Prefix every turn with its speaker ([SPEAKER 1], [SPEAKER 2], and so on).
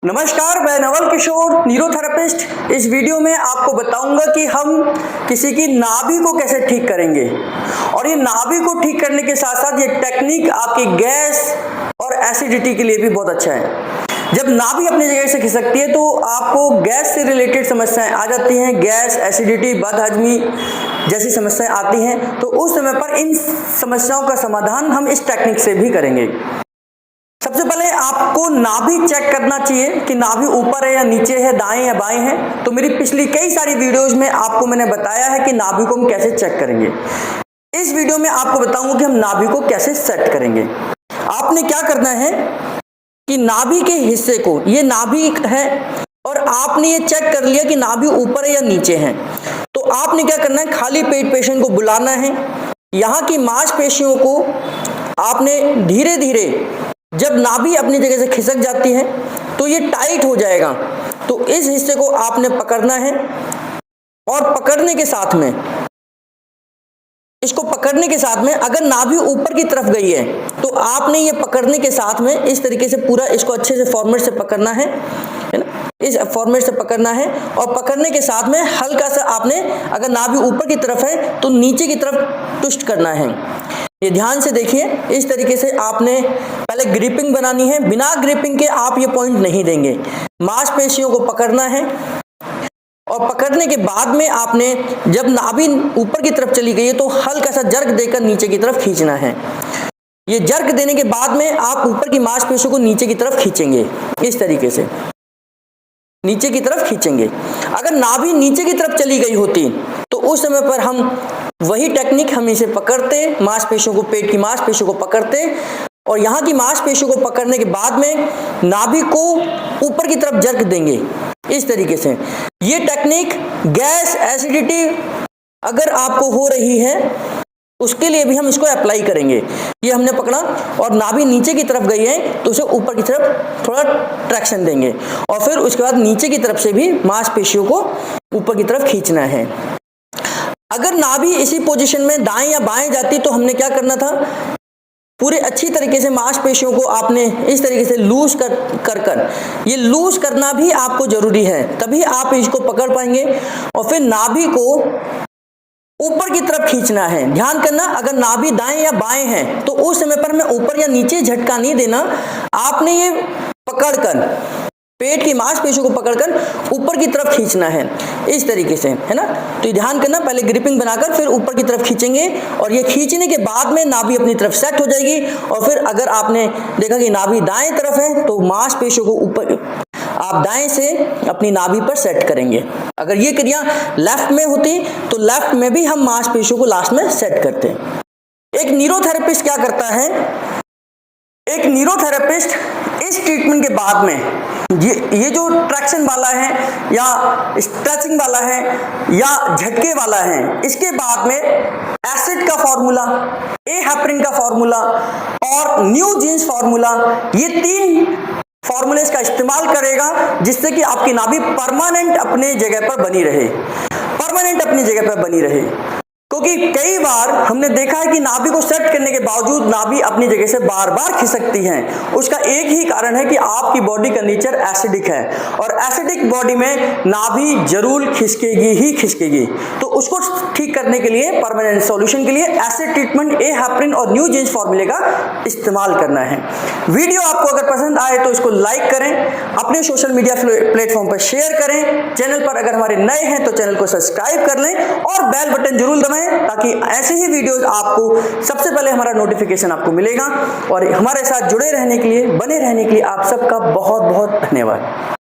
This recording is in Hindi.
[SPEAKER 1] नमस्कार, मैं नवल किशोर, न्यूरोथेरेपिस्ट। इस वीडियो में आपको बताऊंगा कि हम किसी की नाभि को कैसे ठीक करेंगे। और ये नाभि को ठीक करने के साथ साथ ये टेक्निक आपकी गैस और एसिडिटी के लिए भी बहुत अच्छा है। जब नाभि अपनी जगह से खिसकती है तो आपको गैस से रिलेटेड समस्याएं आ जाती हैं, गैस, एसिडिटी, बदहजमी जैसी समस्याएं आती हैं। तो उस समय पर इन समस्याओं का समाधान हम इस टेक्निक से भी करेंगे। सबसे पहले आपको नाभि चेक करना चाहिए कि नाभि ऊपर है या नीचे है, दाएं या बाएं है। तो मेरी पिछली कई सारी वीडियोस में आपको मैंने बताया है कि नाभि को हम कैसे चेक करेंगे। इस वीडियो में आपको बताऊंगा कि हम नाभि को कैसे सेट करेंगे। आपने क्या करना है कि नाभि के हिस्से को, ये नाभि है और आपने ये चेक कर लिया कि नाभि ऊपर है या नीचे है, तो आपने क्या करना है, खाली पेट पेशेंट को बुलाना है। यहाँ की मांसपेशियों को आपने धीरे धीरे, जब नाभि अपनी जगह से खिसक जाती है तो ये टाइट हो जाएगा, तो इस हिस्से को आपने पकड़ना है। और पकड़ने के साथ में, इसको पकड़ने के साथ में अगर नाभि ऊपर की तरफ गई है तो आपने ये पकड़ने के साथ में इस तरीके से पूरा इसको अच्छे से फॉर्मेट से पकड़ना है ना, इस फॉर्मेट से पकड़ना है। और पकड़ने के साथ में हल्का सा आपने, अगर नाभि ऊपर की तरफ है तो नीचे की तरफ ट्विस्ट करना है। ये ध्यान से देखिए, इस तरीके से आपने पहले ग्रिपिंग बनानी है। बिना ग्रिपिंग के आप ये पॉइंट नहीं देंगे। मांसपेशियों को पकड़ना है और पकड़ने के बाद में आपने, जब नाभि ऊपर की तरफ चली गई है तो हल्का सा जर्क देकर नीचे की तरफ खींचना है। ये जर्क देने के बाद में आप ऊपर की मांसपेशियों को नीचे की तरफ खींचेंगे, इस तरीके से नीचे की तरफ खींचेंगे। अगर नाभि नीचे की तरफ चली गई होती तो उस समय पर हम वही टेक्निक, हम इसे पकड़ते, मांसपेशियों को, पेट की मांसपेशियों को पकड़ते और यहाँ की मांसपेशियों को पकड़ने के बाद में नाभि को ऊपर की तरफ जर्क देंगे, इस तरीके से। ये टेक्निक गैस, एसिडिटी अगर आपको हो रही है उसके लिए भी हम इसको अप्लाई करेंगे। ये हमने पकड़ा और नाभि नीचे की तरफ गई है तो उसे ऊपर की तरफ थोड़ा ट्रैक्शन देंगे और फिर उसके बाद नीचे की तरफ से भी मांसपेशियों को ऊपर की तरफ खींचना है। अगर नाभि इसी पोजीशन में दाएं या बाएं जाती तो हमने क्या करना था, पूरे अच्छी तरीके से मांसपेशियों को आपने इस तरीके से लूज कर ये लूज करना भी आपको जरूरी है, तभी आप इसको पकड़ पाएंगे। और फिर नाभि को ऊपर की तरफ खींचना है। ध्यान करना, अगर नाभि दाएं या बाएं है तो उस समय पर हमें ऊपर या नीचे झटका नहीं देना। आपने ये पकड़कर, पेट की मांसपेशियों को पकड़कर ऊपर की तरफ खींचना है, इस तरीके से, है ना। तो ये ध्यान करना, पहले ग्रिपिंग बनाकर फिर ऊपर की तरफ खींचेंगे और ये खींचने के बाद में नाभि अपनी तरफ सेट हो जाएगी। और फिर अगर आपने देखा कि नाभि दाएं तरफ है तो मांसपेशियों को ऊपर, आप दाएं से अपनी नाभि पर सेट करेंगे। अगर ये क्रिया लेफ्ट में होती तो लेफ्ट में भी हम मांसपेशियों को लास्ट में सेट करते। एक न्यूरोथेरेपिस्ट क्या करता है, एक न्यूरोथेरेपिस्ट इस ट्रीटमेंट के बाद में ये जो ट्रैक्शन वाला है या स्ट्रेचिंग वाला है या झटके वाला है, इसके बाद में एसिड का फॉर्मूला, ए हेपरिन का फॉर्मूला और न्यू जीन्स फॉर्मूला, ये 3 फॉर्मूलेस का इस्तेमाल करेगा जिससे कि आपकी नाभि परमानेंट अपने जगह पर बनी रहे, परमानेंट अपनी जगह पर बनी रहे। क्योंकि कई बार हमने देखा है कि नाभि को सेट करने के बावजूद नाभि अपनी जगह से बार बार खिसकती है। उसका एक ही कारण है कि आपकी बॉडी का नेचर एसिडिक है और एसिडिक बॉडी में नाभि जरूर खिसकेगी ही खिसकेगी। तो उसको ठीक करने के लिए, परमानेंट सॉल्यूशन के लिए एसिड ट्रीटमेंट, ए हेपरिन और न्यू जीन्स फॉर्मूले का इस्तेमाल करना है। वीडियो आपको अगर पसंद आए तो इसको लाइक करें, अपने सोशल मीडिया प्लेटफॉर्म पर शेयर करें। चैनल पर अगर हमारे नए हैं तो चैनल को सब्सक्राइब कर लें और बेल बटन जरूर दबाएं ताकि ऐसे ही वीडियोस आपको सबसे पहले हमारा नोटिफिकेशन आपको मिलेगा। और हमारे साथ जुड़े रहने के लिए, बने रहने के लिए आप सबका बहुत बहुत धन्यवाद।